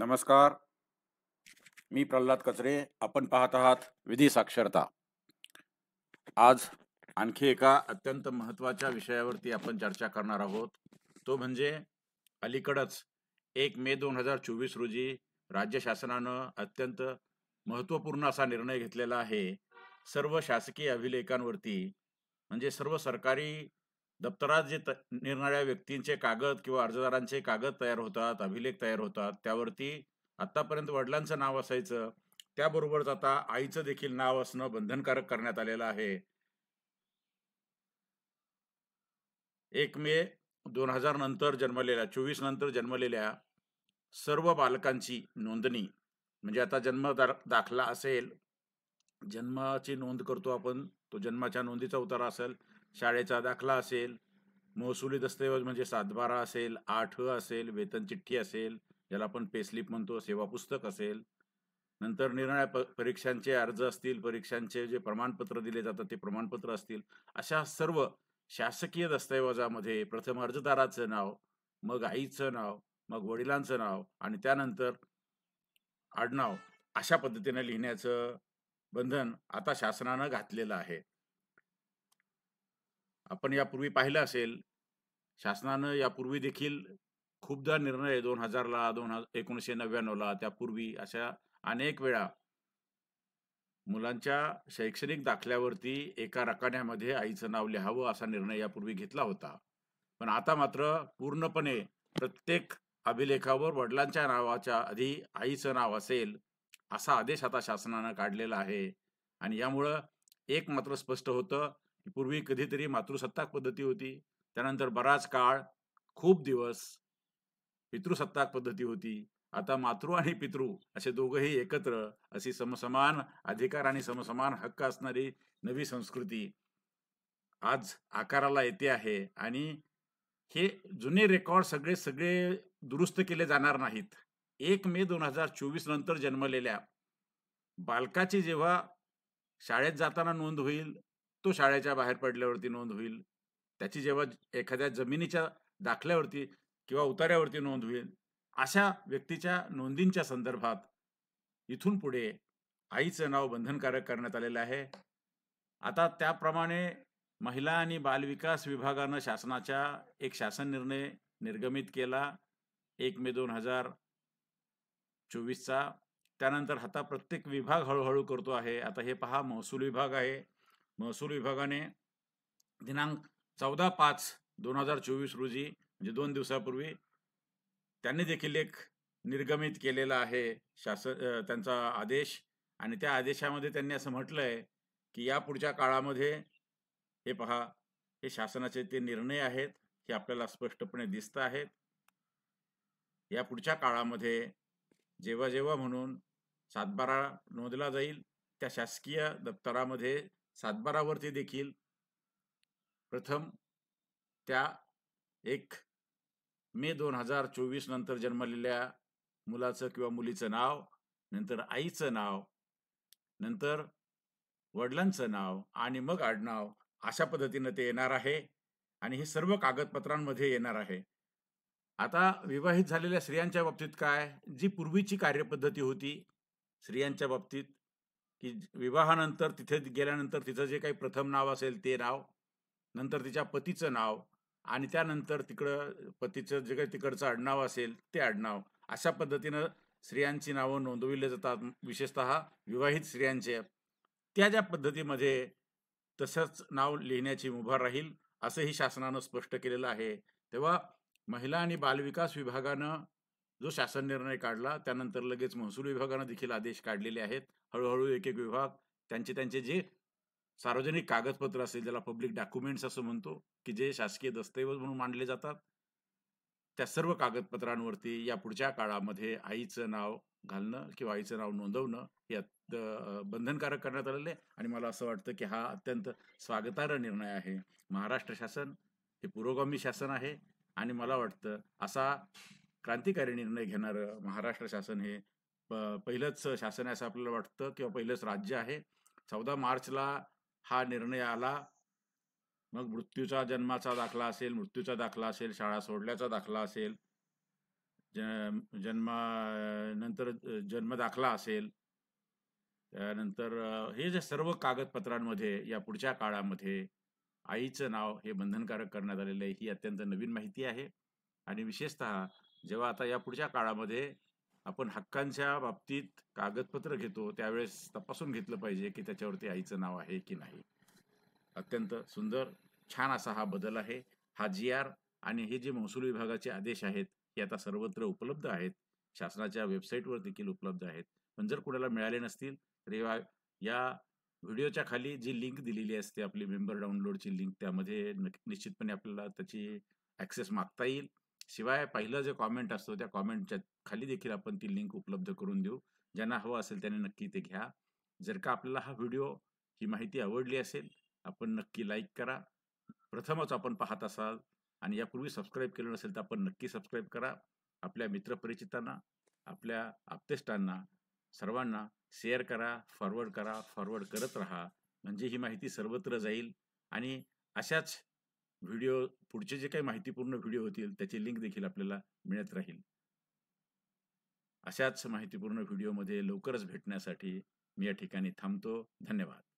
नमस्कार. मी प्रल्हाद कचरे. आपण पाहत आहात विधी साक्षरता. आज आणखी एका अत्यंत महत्त्वाच्या विषयावरती आपण चर्चा करणार आहोत. तो म्हणजे अलीकडच 1 मे 2024 रोजी राज्य शासनानं अत्यंत महत्त्वपूर्ण असा निर्णय घेतलेला आहे. सर्व शासकीय अभिलेखांवरती म्हणजे सर्व सरकारी दप्तरात जे निरनिराळ्या व्यक्तींचे कागद किंवा अर्जदारांचे कागद तयार होतात, अभिलेख तयार होतात, त्यावरती आतापर्यंत वडिलांचं नाव असायचं. त्याबरोबरच आता आईचं देखील नाव असणं बंधनकारक करण्यात आलेलं आहे. 1 मे 2000 नंतर जन्मलेल्या 24 नंतर जन्मलेल्या सर्व बालकांची नोंदणी म्हणजे आता दाखला असेल, जन्माची नोंद करतो आपण, तो जन्माच्या नोंदीचा उतारा असेल, शाळेचा दाखला असेल, महसुली दस्तऐवज म्हणजे 7/12 असेल, 8 असेल, वेतन चिठ्ठी असेल, ज्याला आपण पेस्लिप म्हणतो, सेवा पुस्तक असेल, नंतर निरनिराळ्या परीक्षांचे अर्ज असतील, परीक्षांचे जे प्रमाणपत्र दिले जातात ते प्रमाणपत्र असतील, अशा सर्व शासकीय दस्तऐवजामध्ये प्रथम अर्जदाराचं नाव, मग आईचं नाव, मग वडिलांचं नाव आणि त्यानंतर आडनाव अशा पद्धतीने लिहिण्याचं बंधन आता शासनानं घातलेलं आहे. आपण यापूर्वी पाहिलं असेल, शासनानं यापूर्वी देखील खूपदा निर्णय 2000 ला 1999 ला त्यापूर्वी अशा अनेक वेळा मुलांच्या शैक्षणिक दाखल्यावरती एका रकान्यामध्ये आईचं नाव लिहावं असा निर्णय यापूर्वी घेतला होता. पण आता मात्र पूर्णपणे प्रत्येक अभिलेखावर वडिलांच्या नावाच्या आधी आईचं नाव असेल असा आदेश आता शासनानं काढलेला आहे. आणि यामुळं एक मात्र स्पष्ट होतं की पूर्वी कधीतरी मातृसत्ताक पद्धती होती, त्यानंतर बराच काळ खूप दिवस पितृसत्ताक पद्धती होती. आता मातृ आणि पितृ असे दोघंही एकत्र अशी समसमान अधिकार आणि समसमान हक्क असणारी नवी संस्कृती आज आकाराला येते आहे. आणि हे जुने रेकॉर्ड सगळे सगळे दुरुस्त केले जाणार नाहीत. 1 मे 2024 नंतर जन्मलेल्या बालकाची जेव्हा शाळेत जाताना नोंद होईल, तो शाळेच्या बाहेर पडल्यावरती नोंद होईल. त्याची जेव्हा एखाद्या जमिनीच्या दाखल्यावरती किंवा उतार्यावरती नोंद होईल, अशा व्यक्तीच्या नोंदींच्या संदर्भात इथून पुढे आईचं नाव बंधनकारक करण्यात आलेलं आहे. आता त्याप्रमाणे महिला आणि बालविकास विभागानं शासनाच्या एक शासन निर्णय निर्गमित केला 1 मे 2024 चा. त्यानंतर आता प्रत्येक विभाग हळूहळू करतो आहे. आता हे पहा, महसूल विभाग आहे. महसूल विभागाने दिनांक 14/5/2024 रोजी म्हणजे 2 दिवसापूर्वी त्यांनी देखील एक निर्गमित केलेला आहे त्यांचा आदेश. आणि त्या आदेशामध्ये त्यांनी असं म्हटलंय की यापुढच्या काळामध्ये हे पहा, हे शासनाचे ते निर्णय आहेत, हे आपल्याला स्पष्टपणे दिसत आहेत. या पुढच्या काळामध्ये जेव्हा जेव्हा म्हणून 7/12 नोंदला जाईल, त्या शासकीय दप्तरामध्ये 7/12 वरती देखील प्रथम त्या 1 मे 2024 नंतर जन्मलेल्या मुलाचं किंवा मुलीचं नाव, नंतर आईचं नाव, नंतर वडिलांचं नाव आणि मग आडनाव अशा पद्धतीनं ते येणार आहे. आणि हे सर्व कागदपत्रांमध्ये येणार आहे. आता विवाहित झालेल्या स्त्रियांच्या बाबतीत काय, जी पूर्वीची कार्यपद्धती होती स्त्रियांच्या बाबतीत, की विवाहानंतर तिथे गेल्यानंतर तिचं जे काही प्रथम नाव असेल ते नाव, नंतर तिच्या पतीचं नाव आणि त्यानंतर तिकडं पतीचं जे काही तिकडचं आडनाव असेल ते आडनाव, अशा पद्धतीनं स्त्रियांची नावं नोंदविली जातात, विशेषतः विवाहित स्त्रियांचे. त्या ज्या पद्धतीमध्ये तसंच नाव लिहिण्याची मुभा राहील असंही शासनानं स्पष्ट केलेलं आहे. तेव्हा महिला आणि बालविकास विभागानं जो शासन निर्णय काढला, त्यानंतर लगेच महसूल विभागानं देखील आदेश काढलेले आहेत. हळूहळू एक एक विभाग त्यांचे जे सार्वजनिक कागदपत्र असेल, ज्याला पब्लिक डॉक्युमेंट्स असं म्हणतो, की जे शासकीय दस्तऐवज म्हणून मानले जातात, त्या सर्व कागदपत्रांवरती या पुढच्या काळामध्ये आईचं नाव घालणं किंवा आईचं नाव नोंदवणं हे बंधनकारक करण्यात आलेलं आहे. आणि मला असं वाटतं की हा अत्यंत स्वागतार्ह निर्णय आहे. महाराष्ट्र शासन हे पुरोगामी शासन आहे आणि मला वाटतं असा क्रांतिकारी निर्णय घेणारं महाराष्ट्र शासन हे पहिलंच शासन आहे असं आपल्याला वाटतं, किंवा पहिलंच राज्य आहे. 14 मार्चला हा निर्णय आला. मग मृत्यूचा जन्माचा दाखला असेल, मृत्यूचा दाखला असेल, शाळा सोडल्याचा दाखला असेल, जन्मानंतर जन्म दाखला असेल, त्यानंतर हे जे सर्व कागदपत्रांमध्ये या पुढच्या काळामध्ये आईचं नाव हे बंधनकारक करण्यात आलेलं आहे. ही अत्यंत नवीन माहिती आहे आणि विशेषतः जेव्हा आता या पुढच्या काळामध्ये आपण हक्कांच्या बाबतीत कागदपत्र घेतो, त्यावेळेस तपासून घेतलं पाहिजे की त्याच्यावरती आईचं नाव आहे की नाही. अत्यंत सुंदर, छान असा हा बदल आहे. हा जी-आर आणि हे जे महसूल विभागाचे आदेश आहेत, हे आता सर्वत्र उपलब्ध आहेत. शासनाच्या वेबसाईटवर देखील उपलब्ध आहेत. पण जर कुणाला मिळाले नसतील, तर या व्हिडिओच्या खाली जी लिंक दिलेली असते, आपली मेंबर डाउनलोडची लिंक, त्यामध्ये निश्चितपणे आपल्याला त्याची ॲक्सेस मागता येईल. शिवाय पहिलं जे कॉमेंट असतो, त्या कॉमेंटच्या खाली देखील आपण ती लिंक उपलब्ध करून देऊ. ज्यांना हवं असेल त्यांनी नक्की ते घ्या. जर का आपल्याला हा व्हिडिओ, ही माहिती आवडली असेल, आपण नक्की लाईक करा. प्रथमच आपण पाहत असाल आणि यापूर्वी सबस्क्राईब केलं नसेल तर आपण नक्की सबस्क्राईब करा. आपल्या मित्रपरिचितांना, आपल्या आप्तेष्टांना, सर्वांना शेअर करा, फॉरवर्ड करत राहा. म्हणजे ही माहिती सर्वत्र जाईल आणि अशाच व्हिडिओ, पुढचे जे काही माहितीपूर्ण व्हिडिओ होतील त्याची लिंक देखील आपल्याला मिळत राहील. अशाच माहितीपूर्ण व्हिडिओमध्ये लवकरच भेटण्यासाठी मी या ठिकाणी थांबतो. धन्यवाद.